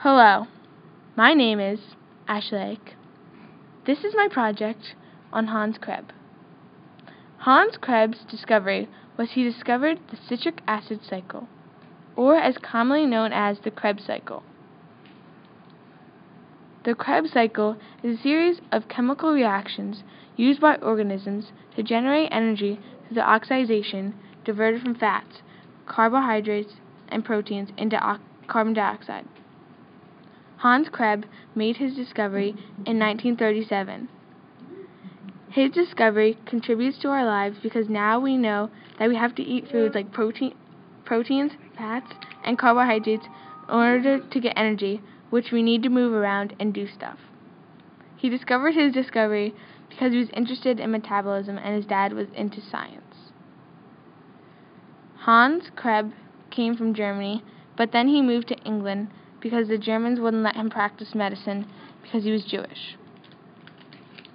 Hello, my name is eick. This is my project on Hans Krebs. Hans Krebs' discovery was he discovered the citric acid cycle, or as commonly known as the Krebs cycle. The Krebs cycle is a series of chemical reactions used by organisms to generate energy through the oxidation diverted from fats, carbohydrates, and proteins into carbon dioxide. Hans Krebs made his discovery in 1937. His discovery contributes to our lives because now we know that we have to eat foods like proteins, fats, and carbohydrates in order to get energy, which we need to move around and do stuff. He discovered his discovery because he was interested in metabolism and his dad was into science. Hans Krebs came from Germany, but then he moved to England because the Germans wouldn't let him practice medicine because he was Jewish.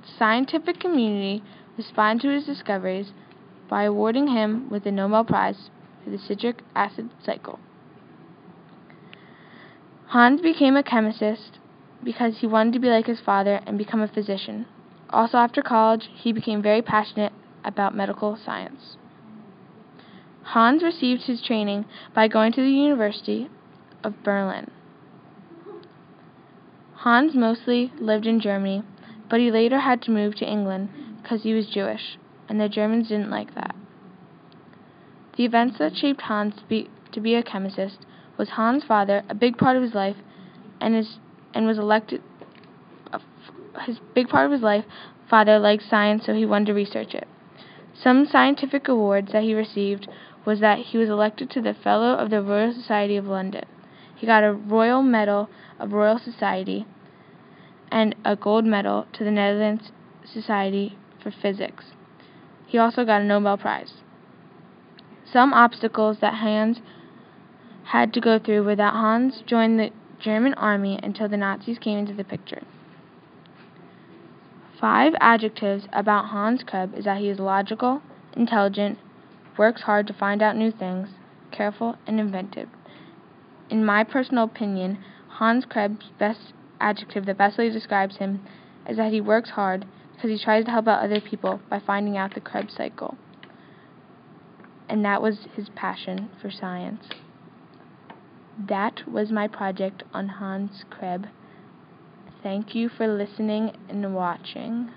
The scientific community responded to his discoveries by awarding him with the Nobel Prize for the citric acid cycle. Hans became a chemist because he wanted to be like his father and become a physician. Also, after college, he became very passionate about medical science. Hans received his training by going to the University of Berlin. Hans mostly lived in Germany, but he later had to move to England because he was Jewish, and the Germans didn't like that. The events that shaped Hans to be a chemist was Hans' father, a big part of his life, father liked science, so he wanted to research it. Some scientific awards that he received was that he was elected to the Fellow of the Royal Society of London. He got a Royal Medal of Royal Society and a gold medal to the Netherlands Society for Physics. He also got a Nobel Prize. Some obstacles that Hans had to go through were that Hans joined the German army until the Nazis came into the picture. 5 adjectives about Hans Krebs is that he is logical, intelligent, works hard to find out new things, careful, and inventive. In my personal opinion, Hans Krebs' best adjective that best describes him is that he works hard because he tries to help out other people by finding out the Krebs cycle. And that was his passion for science. That was my project on Hans Krebs. Thank you for listening and watching.